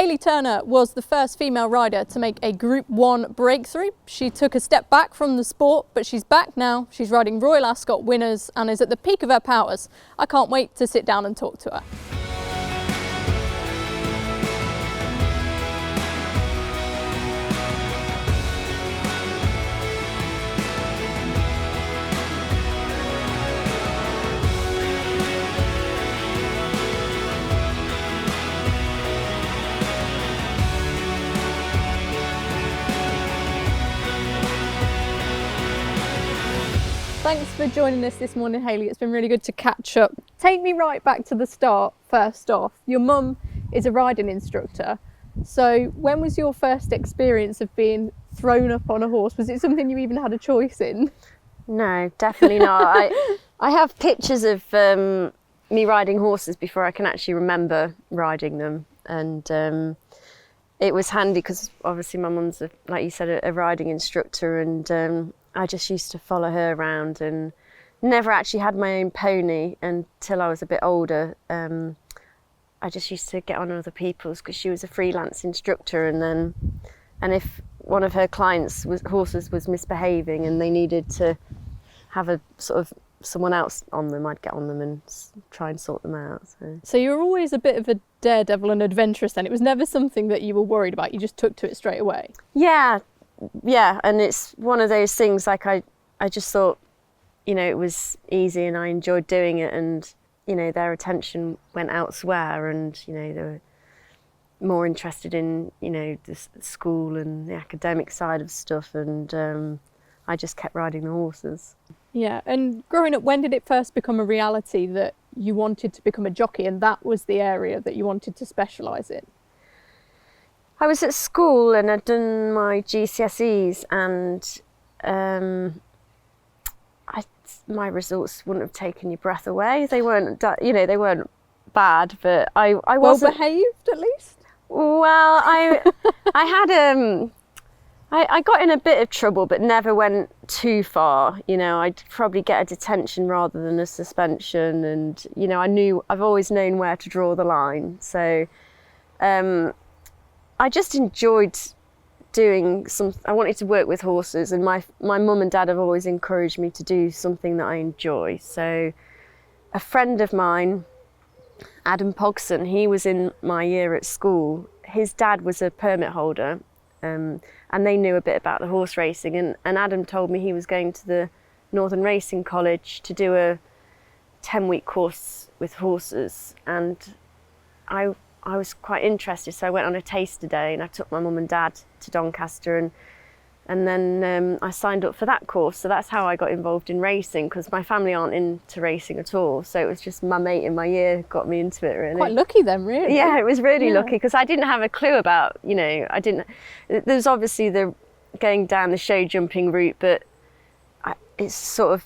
Hayley Turner was the first female rider to make a Group 1 breakthrough. She took a step back from the sport, but she's back now. She's riding Royal Ascot winners and is at the peak of her powers. I can't wait to sit down and talk to her. Thanks for joining us this morning, Hayley. It's been really good to catch up. Take me right back to the start, first off. Your mum is a riding instructor. So when was your first experience of being thrown up on a horse? Was it something you even had a choice in? No, definitely not. I have pictures of me riding horses before I can actually remember riding them. And it was handy because obviously my mum's, like you said, a riding instructor, and I just used to follow her around and never actually had my own pony until I was a bit older. I just used to get on other people's because she was a freelance instructor, and if one of her clients' horses was misbehaving and they needed to have a sort of someone else on them, I'd get on them and try and sort them out. So you were always a bit of a daredevil and adventurous then? It was never something that you were worried about, you just took to it straight away? Yeah, and it's one of those things, like I just thought, you know, it was easy and I enjoyed doing it, and, you know, their attention went elsewhere, and, you know, they were more interested in, you know, the school and the academic side of stuff, and I just kept riding the horses. Yeah, and growing up, when did it first become a reality that you wanted to become a jockey and that was the area that you wanted to specialise in? I was at school and I'd done my GCSEs, and my results wouldn't have taken your breath away. They weren't, you know, they weren't bad, but I wasn't well behaved at least. Well, I got in a bit of trouble, but never went too far. You know, I'd probably get a detention rather than a suspension, and you know, I've always known where to draw the line. So. I just enjoyed doing I wanted to work with horses, and my mum and dad have always encouraged me to do something that I enjoy. So a friend of mine, Adam Pogson, he was in my year at school. His dad was a permit holder, and they knew a bit about the horse racing, and Adam told me he was going to the Northern Racing College to do a 10-week course with horses, and I was quite interested, so I went on a taster day and I took my mum and dad to Doncaster, and then I signed up for that course. So that's how I got involved in racing, because my family aren't into racing at all. So it was just my mate in my year got me into it, really. Quite lucky then, really. Yeah, it was really lucky, because I didn't have a clue about, you know, there's obviously the going down the show jumping route, but it's sort of,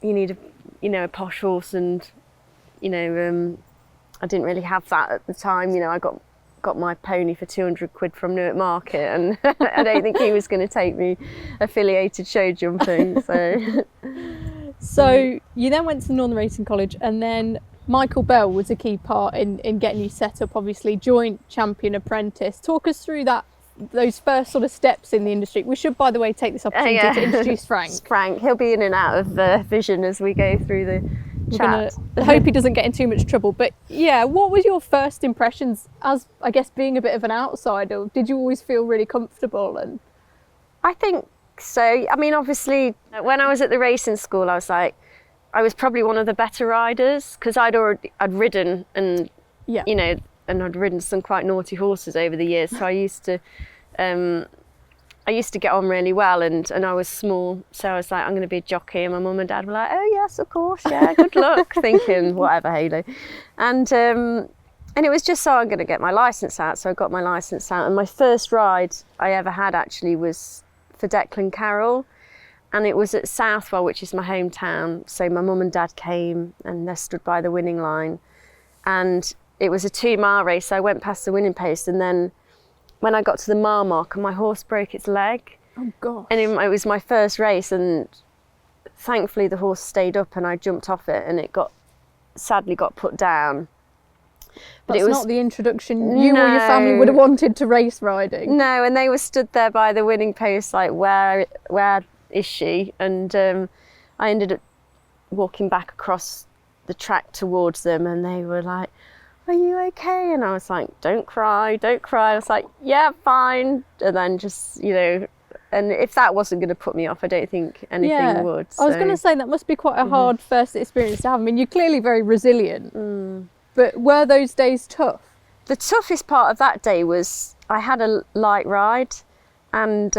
you need a posh horse, and, you know, I didn't really have that at the time. You know, I got my pony for 200 quid from Newark Market, and I don't think he was going to take me affiliated show jumping. So you then went to the Northern Racing College, and then Michael Bell was a key part in getting you set up, obviously, joint champion apprentice. Talk us through those first sort of steps in the industry. We should, by the way, take this opportunity to introduce Frank. Frank, he'll be in and out of vision as we go through the chat. I hope he doesn't get in too much trouble. But yeah, what was your first impressions as, I guess, being a bit of an outsider? Did you always feel really comfortable? And I think so. I mean, obviously, when I was at the racing school, I was probably one of the better riders, because I'd ridden, and you know, and I'd ridden some quite naughty horses over the years. So I used to get on really well, and I was small, so I was like, I'm going to be a jockey, and my mum and dad were like, oh yes, of course, yeah, good luck, thinking whatever, Hayley. And it was just, so I'm going to get my licence out. So I got my licence out, and my first ride I ever had actually was for Declan Carroll, and it was at Southwell, which is my hometown. So my mum and dad came, and they stood by the winning line, and it was a 2-mile race. So I went past the winning post, and then when I got to the mile marker, my horse broke its leg. Oh gosh. And it was my first race, and thankfully the horse stayed up, and I jumped off it, and it sadly got put down. But That's it was not the introduction you or your family would have wanted to race riding. No, and they were stood there by the winning post like, where is she? And I ended up walking back across the track towards them, and they were like, are you okay? And I was like, don't cry, don't cry. I was like, yeah, fine. And then just, you know, and if that wasn't going to put me off, I don't think anything would. So. I was going to say that must be quite a hard first experience to have. I mean, you're clearly very resilient, but were those days tough? The toughest part of that day was I had a light ride, and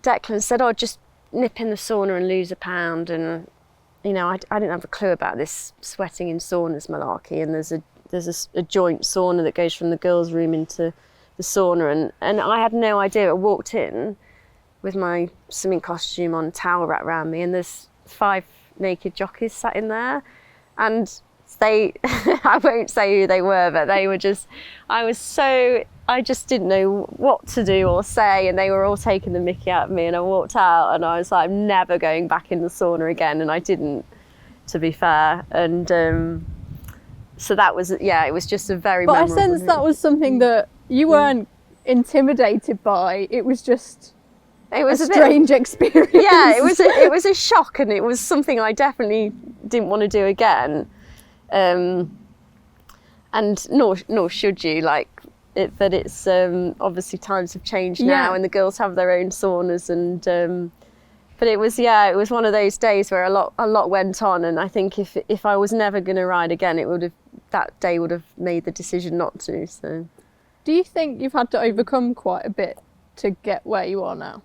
Declan said, oh, just nip in the sauna and lose a pound. And, you know, I didn't have a clue about this sweating in saunas malarkey, and there's a joint sauna that goes from the girls' room into the sauna, and I had no idea. I walked in with my swimming costume on, towel wrapped around me, and there's 5 naked jockeys sat in there, and they, I won't say who they were, but they were just, I just didn't know what to do or say, and they were all taking the mickey out of me, and I walked out and I was like, I'm never going back in the sauna again, and I didn't, to be fair. And so that was, yeah, it was just a very memorable. But I sense that was something that you weren't intimidated by. It was just a strange experience. Yeah, it was a shock, and it was something I definitely didn't want to do again. And nor should you, like, but it's obviously times have changed now, and the girls have their own saunas, and but it was one of those days where a lot went on, and I think if I was never going to ride again, that day would have made the decision not to. So, do you think you've had to overcome quite a bit to get where you are now?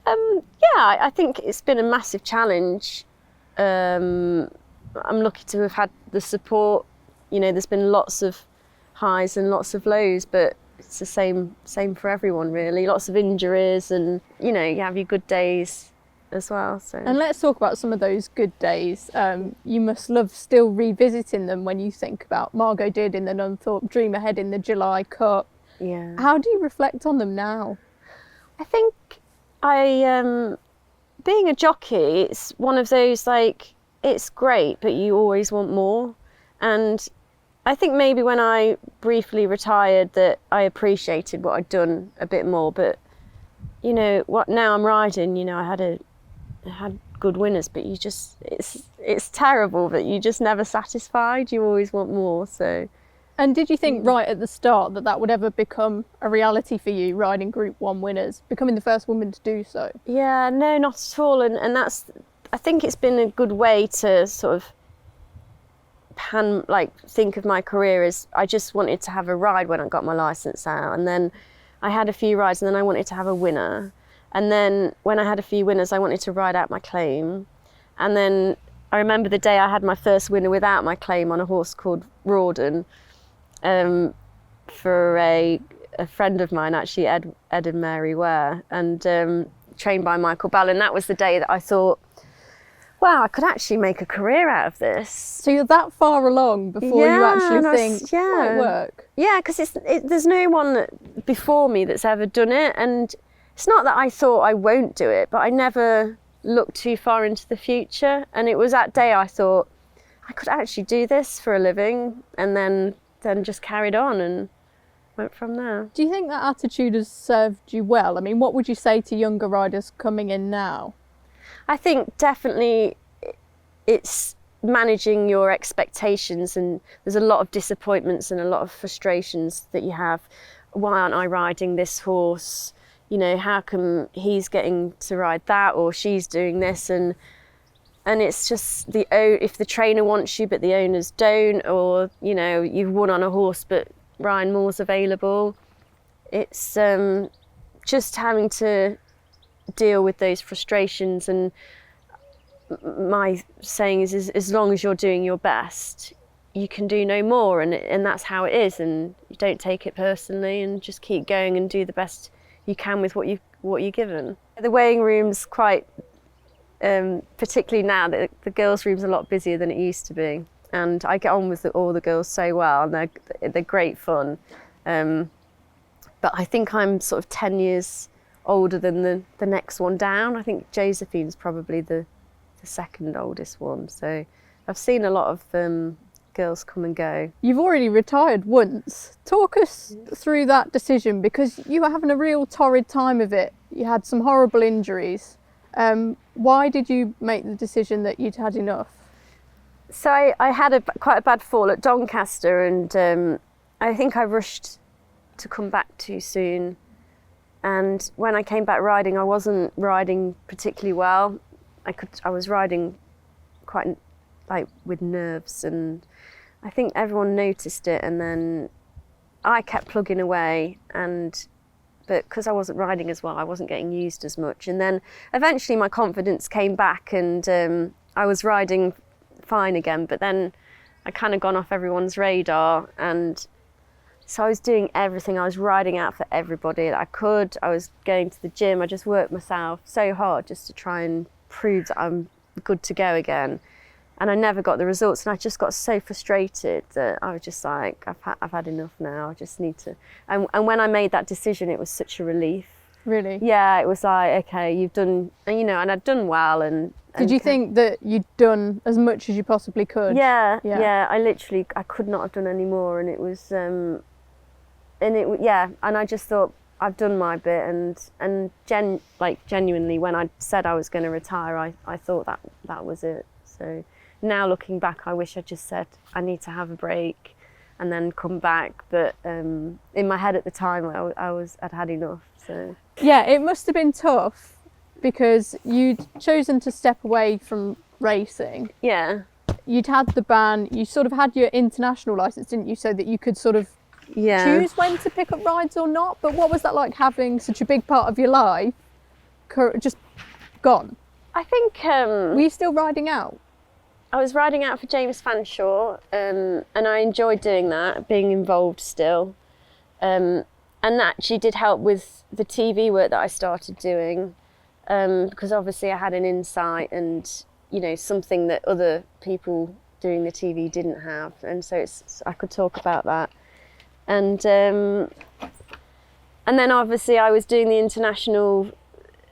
Yeah, I think it's been a massive challenge. I'm lucky to have had the support. You know, there's been lots of highs and lots of lows, but it's the same for everyone, really. Lots of injuries, and, you know, you have your good days as well. So. And let's talk about some of those good days. You must love still revisiting them when you think about Margot did in the Nunthorpe, Dream Ahead in the July Cup. Yeah. How do you reflect on them now? I think being a jockey, it's one of those, like, it's great, but you always want more. And I think maybe when I briefly retired that I appreciated what I'd done a bit more. But, you know, what now I'm riding, you know, I had good winners, but you just, it's terrible that you just never satisfied. You always want more. So. And did you think right at the start that would ever become a reality for you, riding Group 1 winners, becoming the first woman to do so? Yeah, no, not at all. And that's, I think it's been a good way to sort of think of my career as I just wanted to have a ride when I got my licence out, and then I had a few rides, and then I wanted to have a winner, and then when I had a few winners I wanted to ride out my claim, and then I remember the day I had my first winner without my claim on a horse called Rawdon, for a friend of mine, actually, Ed and Mary Ware, and trained by Michael Bell, and that was the day that I thought, wow, I could actually make a career out of this. So you're that far along before you actually think, might work? Yeah, because there's no one before me that's ever done it, and it's not that I thought I won't do it, but I never looked too far into the future, and it was that day I thought, I could actually do this for a living, and then just carried on and went from there. Do you think that attitude has served you well? I mean, what would you say to younger riders coming in now? I think definitely it's managing your expectations, and there's a lot of disappointments and a lot of frustrations that you have. Why aren't I riding this horse? You know, how come he's getting to ride that, or she's doing this? And it's just if the trainer wants you but the owners don't, or, you know, you've won on a horse but Ryan Moore's available. It's just having to deal with those frustrations, and my saying is as long as you're doing your best, you can do no more, and that's how it is, and you don't take it personally and just keep going and do the best you can with what you're given. The weighing room's quite particularly now that the girls' room's a lot busier than it used to be, and I get on with all the girls so well, and they're great fun, but I think I'm sort of 10 years older than the next one down. I think Josephine's probably the second oldest one, so I've seen a lot of girls come and go. You've already retired once. Talk us through that decision, because you were having a real torrid time of it. You had some horrible injuries. Why did you make the decision that you'd had enough? So I had quite a bad fall at Doncaster, and I think I rushed to come back too soon. And when I came back riding, I wasn't riding particularly well. I was riding quite like with nerves, and I think everyone noticed it. And then I kept plugging away, but because I wasn't riding as well, I wasn't getting used as much. And then eventually my confidence came back, and I was riding fine again. But then I kind of gone off everyone's radar, and so I was doing everything. I was riding out for everybody that I could. I was going to the gym. I just worked myself so hard just to try and prove that I'm good to go again. And I never got the results, and I just got so frustrated that I was just like, I've had enough now. I just need to. And when I made that decision, it was such a relief. Really? Yeah, it was like, okay, you've done, and I'd done well. And did you think that you'd done as much as you possibly could? Yeah. I could not have done any more, and it was, and I just thought, I've done my bit, and genuinely, when I said I was going to retire, I thought that was it. So now looking back, I wish I just said I need to have a break and then come back. But in my head at the time, I'd had enough. So yeah, it must have been tough because you'd chosen to step away from racing. Yeah. You'd had the ban. You sort of had your international license, didn't you, so that you could sort of choose when to pick up rides or not. But what was that like, having such a big part of your life just gone? I think were you still riding out? I was riding out for James Fanshawe, and I enjoyed doing that, being involved still, and that actually did help with the TV work that I started doing, because obviously I had an insight and something that other people doing the TV didn't have, and so I could talk about that. And then obviously I was doing the international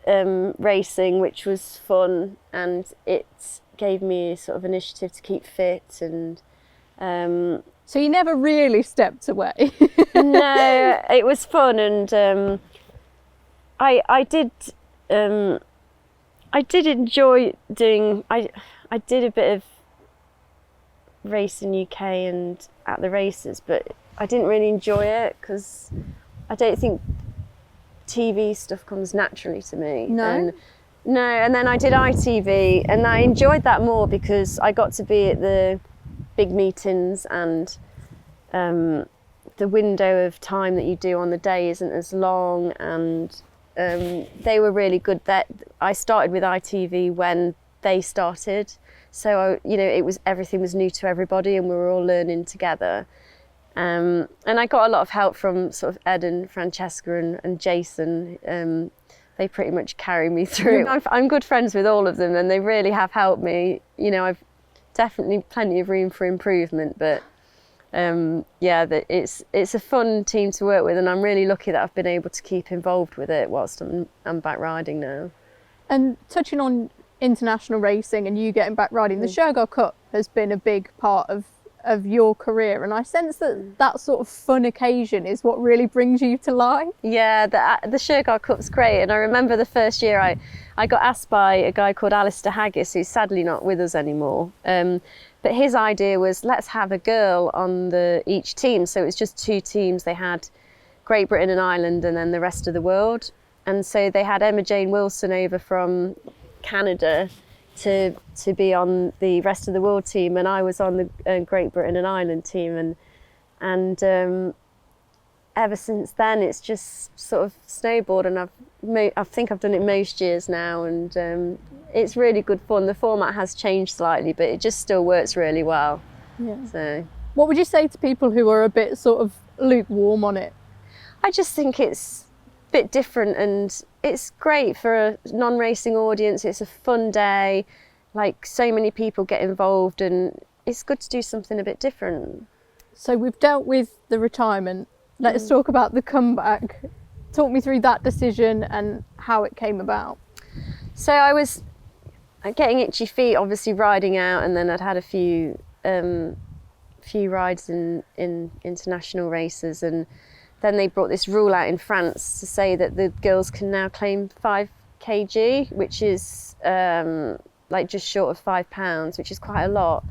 racing, which was fun, and it gave me a sort of initiative to keep fit. And so you never really stepped away? No, it was fun, and I did enjoy doing. I did a bit of racing UK and at the races, but I didn't really enjoy it because I don't think TV stuff comes naturally to me. No? And then I did ITV, and I enjoyed that more because I got to be at the big meetings, and the window of time that you do on the day isn't as long, and they were really good. That I started with ITV when they started, so everything was new to everybody, and we were all learning together. And I got a lot of help from sort of Ed and Francesca and Jason. They pretty much carry me through. I'm good friends with all of them, and they really have helped me. I've definitely plenty of room for improvement, but it's a fun team to work with, and I'm really lucky that I've been able to keep involved with it whilst I'm back riding now. And touching on international racing and you getting back riding, the Shergar Cup has been a big part of your career, and I sense that sort of fun occasion is what really brings you to life. Yeah, the Shergar Cup's great, and I remember the first year I got asked by a guy called Alistair Haggis, who's sadly not with us anymore, but his idea was, let's have a girl on each team. So it was just 2 teams. They had Great Britain and Ireland, and then the rest of the world. And so they had Emma Jane Wilson over from Canada to be on the rest of the world team, and I was on the Great Britain and Ireland team, and ever since then it's just sort of snowballed, and I think I've done it most years now, and it's really good fun. The format has changed slightly, but it just still works really well. Yeah. So what would you say to people who are a bit sort of lukewarm on it? I just think it's a bit different, and it's great for a non-racing audience. It's a fun day, like so many people get involved, and it's good to do something a bit different. So we've dealt with the retirement. Let's talk about the comeback. Talk me through that decision and how it came about. So I was getting itchy feet, obviously riding out, and then I'd had a few few rides in international races, and then they brought this rule out in France to say that the girls can now claim 5 kg, which is like just short of £5, which is quite a lot.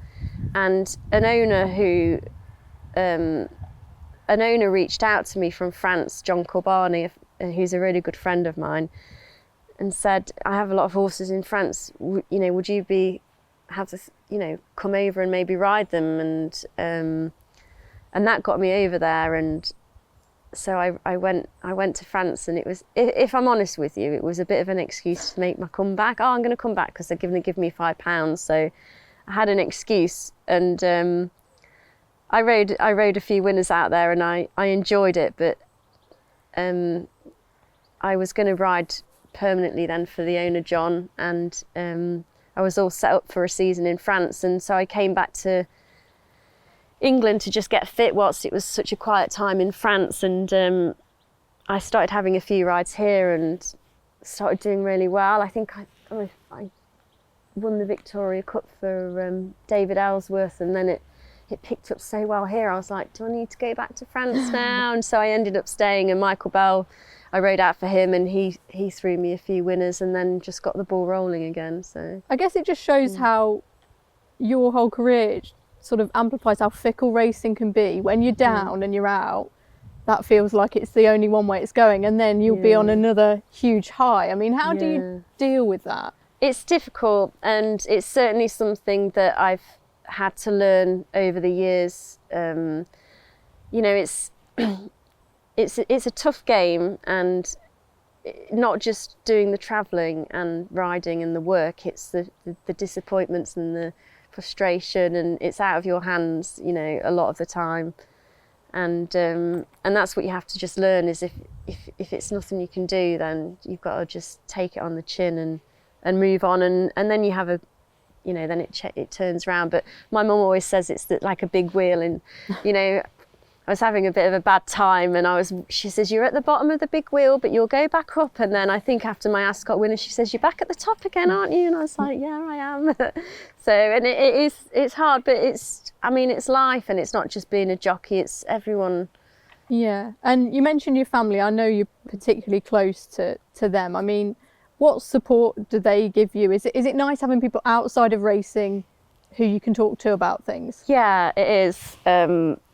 And an owner reached out to me from France, John Corbani, who's a really good friend of mine, and said, I have a lot of horses in France, would you have to come over and maybe ride them? And that got me over there. And so I went to France, and it was, if I'm honest with you, it was a bit of an excuse to make my comeback. I'm going to come back because they're going to give me £5. So I had an excuse, and I rode a few winners out there, and I enjoyed it. But I was going to ride permanently then for the owner John, and I was all set up for a season in France, and so I came back to England to just get fit whilst it was such a quiet time in France. And I started having a few rides here and started doing really well. I think I won the Victoria Cup for David Ellsworth, and then it picked up so well here. I was like, do I need to go back to France now? And so I ended up staying, and Michael Bell, I rode out for him, and he threw me a few winners, and then just got the ball rolling again. So I guess it just shows how your whole career sort of amplifies how fickle racing can be. When you're down and you're out, that feels like it's the only one way it's going, and then you'll be on another huge high. I mean, how do you deal with that? It's difficult, and it's certainly something that I've had to learn over the years. It's a tough game, and not just doing the travelling and riding and the work, it's the disappointments and the frustration, and it's out of your hands, a lot of the time. And that's what you have to just learn, is if it's nothing you can do, then you've got to just take it on the chin and move on, and then you have then it turns around. But my mum always says it's like a big wheel, and I was having a bit of a bad time, and she says, you're at the bottom of the big wheel, but you'll go back up. And then I think after my Ascot winner, she says, you're back at the top again, aren't you? And I was like, yeah, I am. So, and it's hard, but it's life, and it's not just being a jockey, it's everyone. Yeah, and you mentioned your family. I know you're particularly close to them. I mean, what support do they give you? Is it nice having people outside of racing who you can talk to about things? Yeah, it is.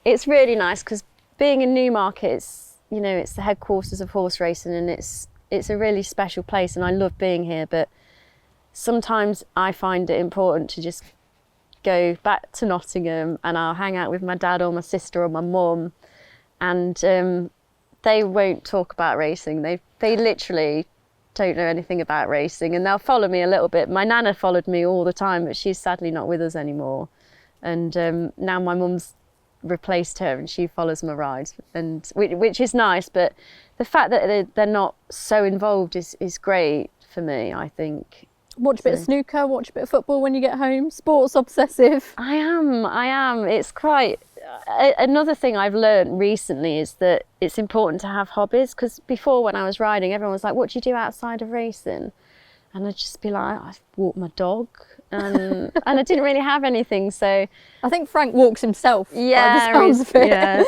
It's really nice, because being in Newmarket, it's the headquarters of horse racing, and it's a really special place, and I love being here. But sometimes I find it important to just go back to Nottingham, and I'll hang out with my dad or my sister or my mum, and they won't talk about racing. They literally don't know anything about racing, and they'll follow me a little bit. My nana followed me all the time, but she's sadly not with us anymore, and now my mum's replaced her, and she follows my rides, and which is nice. But the fact that they're not so involved is great for me, I think. Watch a bit of snooker, watch a bit of football when you get home. Sports obsessive. I am. It's quite. Another thing I've learned recently is that it's important to have hobbies, because before, when I was riding, everyone was like, what do you do outside of racing? And I'd just be like, I walk my dog, and I didn't really have anything. So I think Frank walks himself. Yeah, by the sounds of it. Yeah,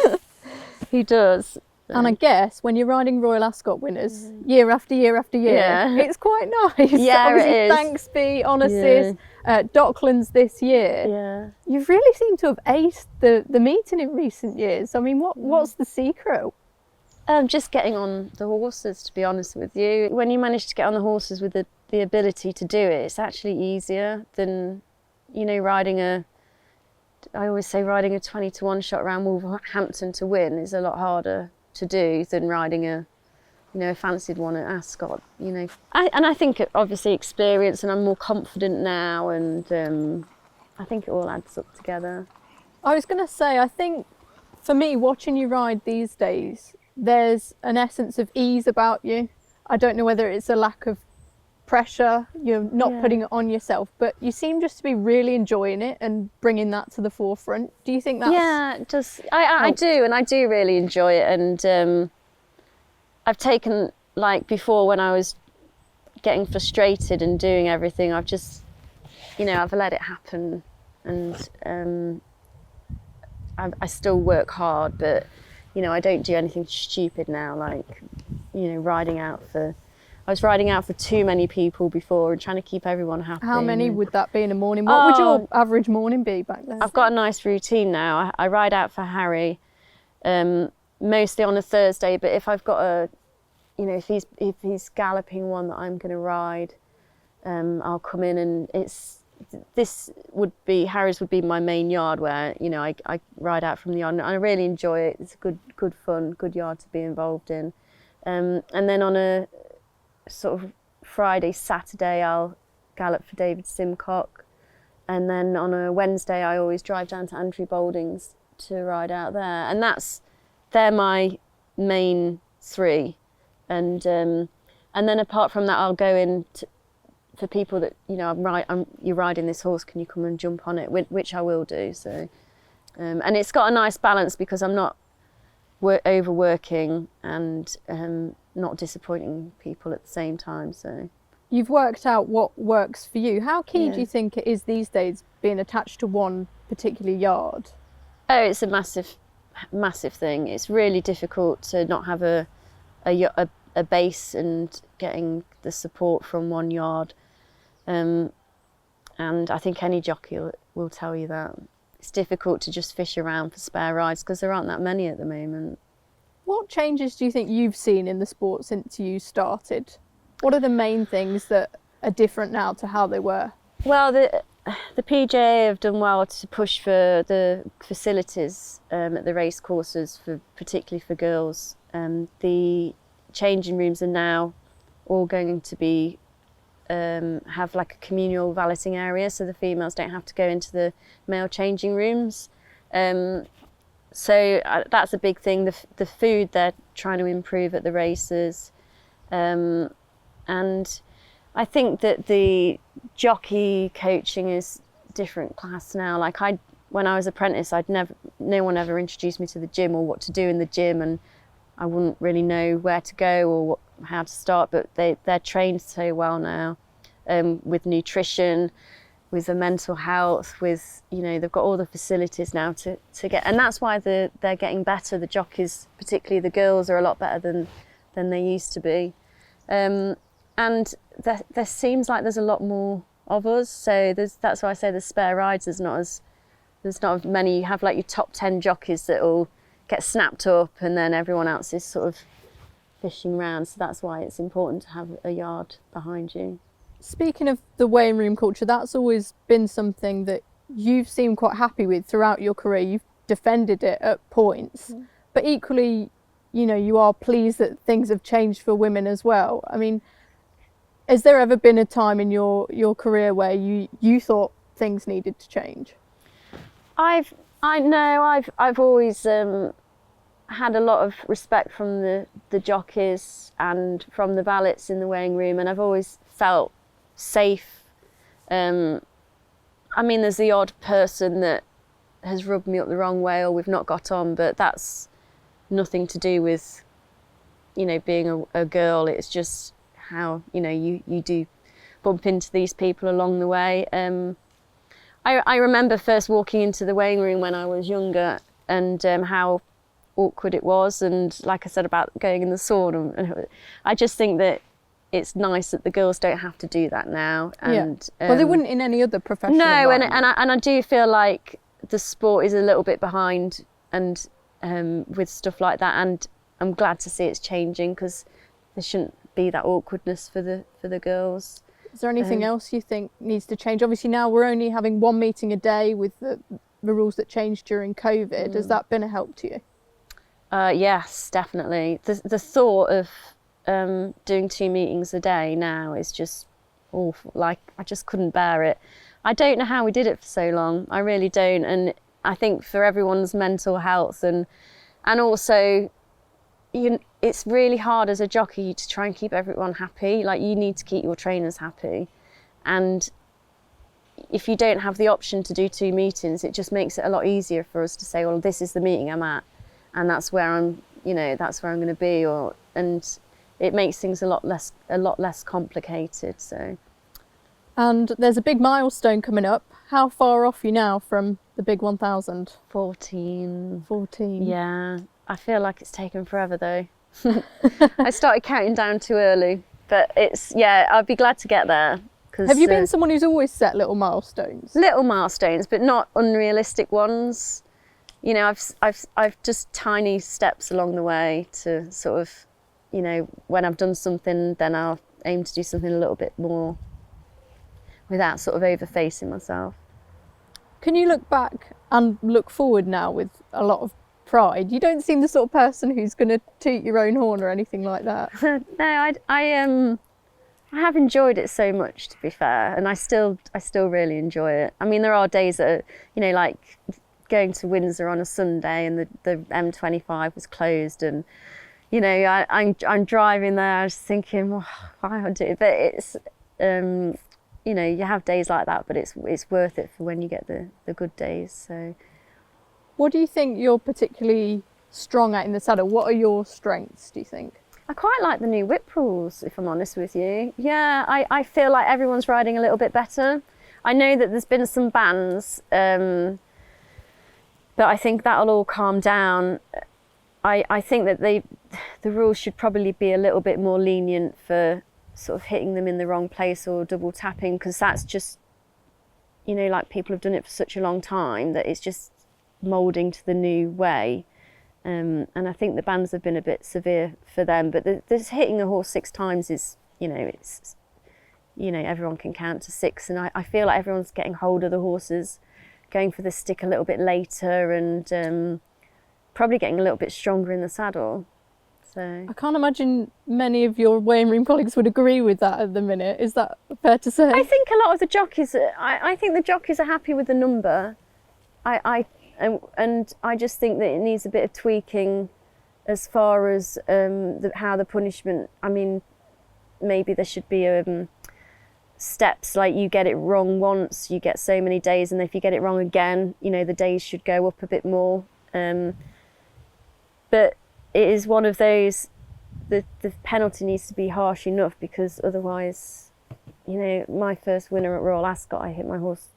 he does. And I guess when you're riding Royal Ascot winners year after year after year, it's quite nice. Yeah, obviously, it is. Thanksby, Honours, Docklands this year. Yeah. You've really seemed to have aced the meeting in recent years. I mean, what's the secret? Just getting on the horses, to be honest with you. When you manage to get on the horses with the ability to do it, it's actually easier than, riding I always say riding a 20-1 shot around Wolverhampton to win is a lot harder to do than riding a fancied one at Ascot. I think obviously experience, and I'm more confident now, and I think it all adds up together. I was going to say, I think for me, watching you ride these days, there's an essence of ease about you. I don't know whether it's a lack of pressure, you're not putting it on yourself, but you seem just to be really enjoying it and bringing that to the forefront. Do you think that's... Yeah, I do, and I do really enjoy it. And I've taken, like before, when I was getting frustrated and doing everything, I've just, I've let it happen, and I still work hard, but you know, I don't do anything stupid now, like, you know, I was riding out for too many people before and trying to keep everyone happy. How many would that be in a morning? What would your average morning be back then? I've got a nice routine now. I ride out for Harry, mostly on a Thursday, but if I've got you know, if he's galloping one that I'm going to ride, I'll come in, and Harry's would be my main yard where, you know, I ride out from the yard, and I really enjoy it. It's a good fun, good yard to be involved in. And then on a sort of Friday, Saturday, I'll gallop for David Simcock, and then on a Wednesday I always drive down to Andrew Balding's to ride out there, and they're my main three. And then apart from that, I'll go in for people that, you know, you're riding this horse, can you come and jump on it, which I will do. So and it's got a nice balance because I'm not overworking and not disappointing people at the same time. So you've worked out what works for you. How key do you think it is these days being attached to one particular yard? Oh, it's a massive thing. It's really difficult to not have a base and getting the support from one yard, and I think any jockey will tell you that. It's difficult to just fish around for spare rides because there aren't that many at the moment. What changes do you think you've seen in the sport since you started? What are the main things that are different now to how they were? Well, the PJA have done well to push for the facilities at the race courses, particularly for girls. The changing rooms are now all going to be have like a communal valeting area, so the females don't have to go into the male changing rooms. So that's a big thing. The food they're trying to improve at the races, and I think that the jockey coaching is different class now. Like when I was apprentice, no one ever introduced me to the gym or what to do in the gym, and I wouldn't really know where to go or how to start. But they're trained so well now, with nutrition, with the mental health, with, you know, they've got all the facilities now to get, and that's why they're getting better. The jockeys, particularly the girls, are a lot better than they used to be, and there seems like there's a lot more of us. So that's why I say there's spare rides. There's not as many. You have like your top 10 jockeys that all get snapped up, and then everyone else is sort of fishing around. So that's why it's important to have a yard behind you. Speaking of the weighing room culture, that's always been something that you've seemed quite happy with throughout your career. You've defended it at points, but equally, you know, you are pleased that things have changed for women as well. I mean, has there ever been a time in your career where you thought things needed to change? I've always had a lot of respect from the jockeys and from the valets in the weighing room, and I've always felt safe. I mean, there's the odd person that has rubbed me up the wrong way or we've not got on, but that's nothing to do with, you know, being a girl. It's just how, you know, you do bump into these people along the way. I remember first walking into the weighing room when I was younger, and how awkward it was, and like I said about going in the sauna, and I just think that it's nice that the girls don't have to do that now. And well, they wouldn't in any other profession. No, and I do feel like the sport is a little bit behind, and with stuff like that, and I'm glad to see it's changing, because there shouldn't be that awkwardness for the girls. Is there anything else you think needs to change? Obviously now we're only having one meeting a day with the rules that changed during COVID. Has that been a help to you? Yes, definitely. The thought of doing 2 meetings a day now is just awful. Like, I just couldn't bear it. I don't know how we did it for so long. I really don't. And I think for everyone's mental health and also, it's really hard as a jockey to try and keep everyone happy. Like, you need to keep your trainers happy, and if you don't have the option to do 2 meetings, it just makes it a lot easier for us to say, well, this is the meeting I'm at, and that's where I'm going to be, and it makes things a lot less complicated. So, and there's a big milestone coming up. How far off you now from the big 1000? 14. 14. Yeah, I feel like it's taken forever though. I started counting down too early, but I'd be glad to get there. Have you been someone who's always set little milestones? Little milestones, but not unrealistic ones. You know, I've just tiny steps along the way to sort of, you know, when I've done something, then I'll aim to do something a little bit more without sort of overfacing myself. Can you look back and look forward now with a lot of pride? You don't seem the sort of person who's going to toot your own horn or anything like that. No, I have enjoyed it so much, to be fair, and I still really enjoy it. I mean, there are days that are, you know, like going to Windsor on a Sunday and the M25 was closed, and you know, I'm driving there, I was thinking, well, why would I do it? But it's you know, you have days like that, but it's worth it for when you get the good days. So, what do you think you're particularly strong at in the saddle? What are your strengths, do you think? I quite like the new whip rules, if I'm honest with you. Yeah, I feel like everyone's riding a little bit better. I know that there's been some bans, but I think that'll all calm down. I think that the rules should probably be a little bit more lenient for sort of hitting them in the wrong place or double tapping, because that's just, you know, like people have done it for such a long time that it's just moulding to the new way. And I think the bans have been a bit severe for them, but this hitting a horse 6 times is, you know, it's, you know, everyone can count to 6, and I feel like everyone's getting hold of the horses, going for the stick a little bit later, and probably getting a little bit stronger in the saddle. So I can't imagine many of your weighing room colleagues would agree with that at the minute. Is that fair to say? I think a lot of the jockeys, I think the jockeys are happy with the number. And I just think that it needs a bit of tweaking as far as how the punishment, I mean, maybe there should be steps, like you get it wrong once, you get so many days, and if you get it wrong again, you know, the days should go up a bit more. But it is one of those, the penalty needs to be harsh enough, because otherwise, you know, my first winner at Royal Ascot, I hit my horse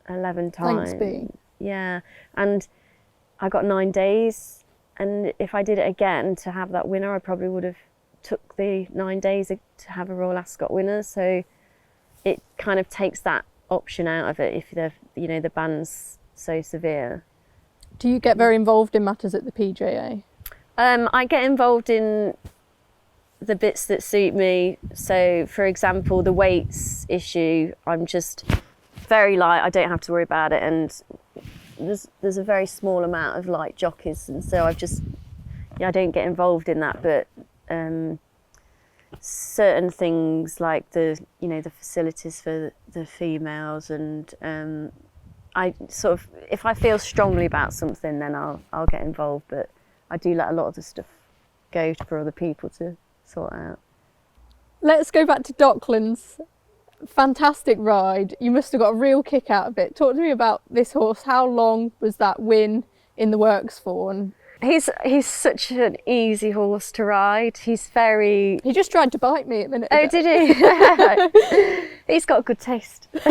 11 times. Thanks, B. Yeah, and I got 9 days, and if I did it again to have that winner, I probably would have took the 9 days to have a Royal Ascot winner. So it kind of takes that option out of it if the ban's so severe. Do you get very involved in matters at the PJA? I get involved in the bits that suit me. So, for example, the weights issue, I'm just very light. I don't have to worry about it, and there's a very small amount of light jockeys, and so I don't get involved in that. But certain things like the facilities for the females, and I sort of, if I feel strongly about something, then I'll get involved. But I do let a lot of the stuff go for other people to sort out. Let's go back to Docklands. Fantastic ride. You must have got a real kick out of it. Talk to me about this horse. How long was that win in the works for? And he's such an easy horse to ride. He just tried to bite me a minute ago. Oh, did he? He's got good taste. So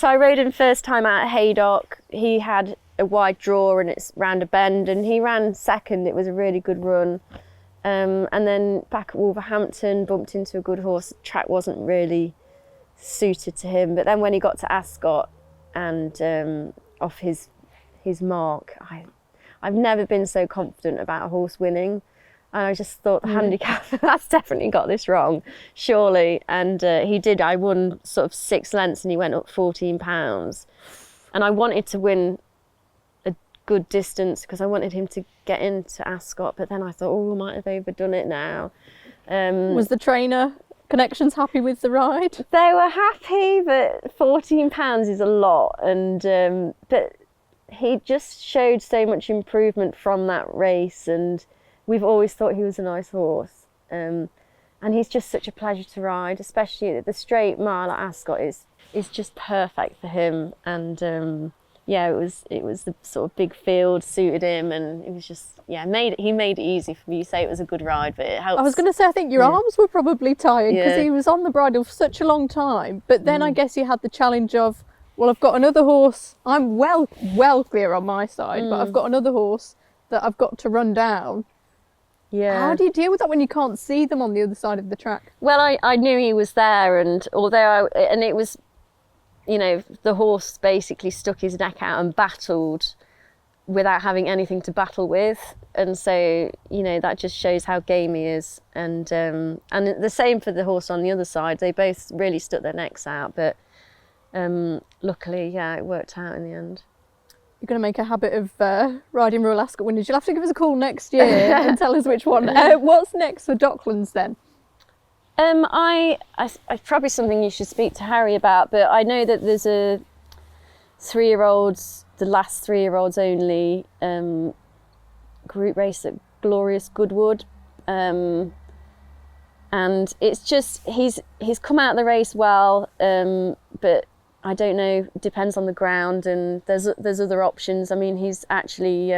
I rode him first time out at Haydock. He had a wide draw and it's round a bend, and he ran second. It was a really good run. And then back at Wolverhampton, bumped into a good horse. The track wasn't really suited to him. But then when he got to Ascot and off his mark, I've never been so confident about a horse winning. And I just thought the handicap, that's definitely got this wrong, surely. And he did. I won sort of 6 lengths and he went up £14. And I wanted to win a good distance because I wanted him to get into Ascot. But then I thought, oh, I might have overdone it now. Was the trainer connections happy with the ride? They were happy, but £14 is a lot. And but he just showed so much improvement from that race, and we've always thought he was a nice horse. And he's just such a pleasure to ride, especially the straight mile at Ascot is just perfect for him. And yeah, it was the sort of big field suited him, and it was just, yeah, he made it easy for me. You say it was a good ride, but it helps. I was going to say, I think your arms were probably tired because he was on the bridle for such a long time. But then I guess you had the challenge of, well, I've got another horse. I'm well clear on my side, but I've got another horse that I've got to run down. Yeah. How do you deal with that when you can't see them on the other side of the track? Well, I knew he was there, and and it was, you know, the horse basically stuck his neck out and battled without having anything to battle with, and so, you know, that just shows how game he is. And the same for the horse on the other side. They both really stuck their necks out, but luckily, yeah, it worked out in the end. You're going to make a habit of riding Royal Ascot winners. You'll have to give us a call next year and tell us which one. What's next for Docklands then? I probably something you should speak to Harry about, but I know that there's a 3-year-olds, the last 3-year-olds only group race at Glorious Goodwood, and it's just he's come out of the race well, but I don't know, depends on the ground, and there's other options. I mean, he's actually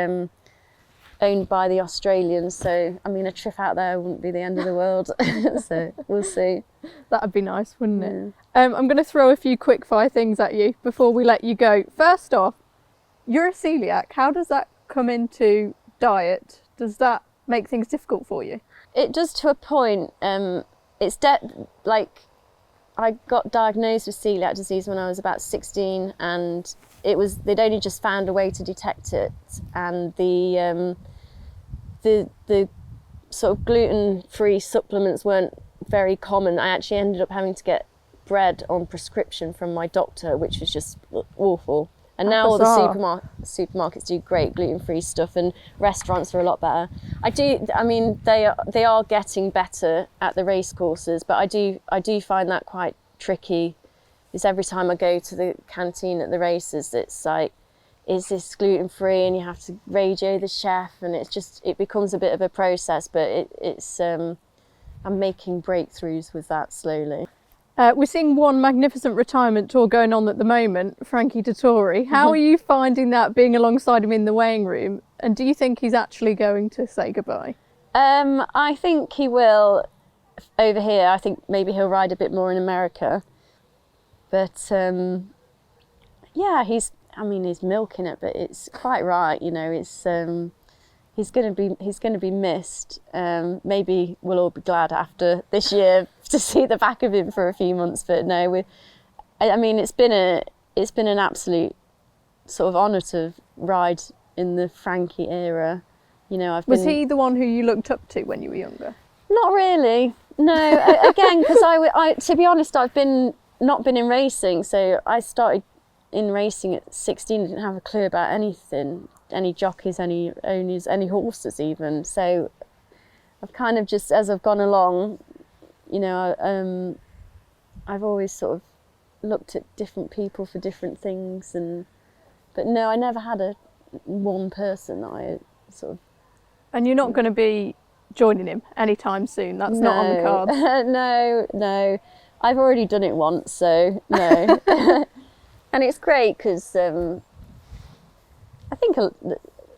owned by the Australians, so I mean, a trip out there wouldn't be the end of the world. So we'll see. That'd be nice, wouldn't it? I'm going to throw a few quick fire things at you before we let you go. First off, you're a celiac. How does that come into diet? Does that make things difficult for you? It does to a point. It's like, I got diagnosed with celiac disease when I was about 16, and they'd only just found a way to detect it, and the sort of gluten-free supplements weren't very common. I actually ended up having to get bread on prescription from my doctor, which was just awful. And now all the supermarkets do great gluten-free stuff, and restaurants are a lot better. I mean, they are getting better at the race courses, but I do find that quite tricky. Is every time I go to the canteen at the races, it's like, is this gluten-free? And you have to radio the chef, and it becomes a bit of a process, but I'm making breakthroughs with that slowly. We're seeing one magnificent retirement tour going on at the moment, Frankie Dettoris. How are you finding that, being alongside him in the weighing room? And do you think he's actually going to say goodbye? I think he will over here. I think maybe he'll ride a bit more in America. But yeah, he's milking it, but it's quite right, you know. It's he's going to be missed. Maybe we'll all be glad after this year to see the back of him for a few months. But no, I mean, it's been an absolute sort of honour to ride in the Frankie era. You know, Was he the one who you looked up to when you were younger? Not really. No, again, because I to be honest, I've not been in racing, so I started in racing at 16. I didn't have a clue about anything. Any jockeys, any owners, any horses even. So I've kind of just, as I've gone along, you know, I've always sort of looked at different people for different things, but no, I never had one person that I sort of. And you're not going to be joining him anytime soon? That's not on the cards? No. I've already done it once, so no. And it's great because I think a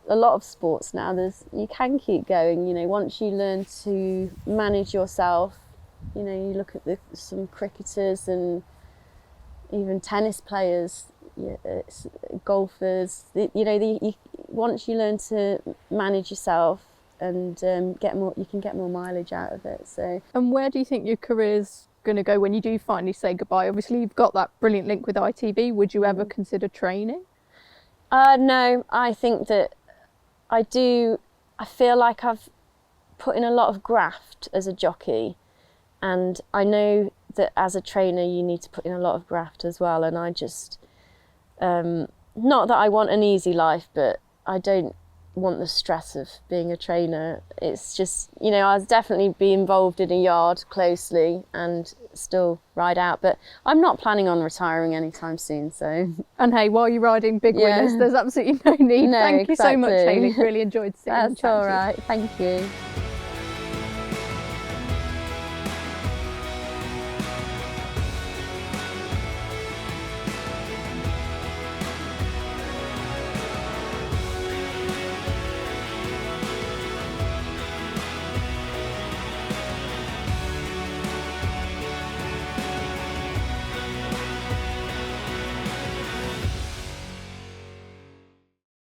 lot of sports now, you can keep going, you know, once you learn to manage yourself. You know, you look at some cricketers and even tennis players, golfers, you know, once you learn to manage yourself and you can get more mileage out of it. So. And where do you think your career's going to go when you do finally say goodbye? Obviously, you've got that brilliant link with ITV. Would you ever consider training? No, I think that I feel like I've put in a lot of graft as a jockey, and I know that as a trainer you need to put in a lot of graft as well, and I just, not that I want an easy life, but I don't want the stress of being a trainer. It's just, you know, I'll definitely be involved in a yard closely and still ride out, but I'm not planning on retiring anytime soon. So. And hey, while you're riding big winners, there's absolutely no need. No, Thank you so much, Hayley. Really enjoyed seeing you. That's all right. Thank you.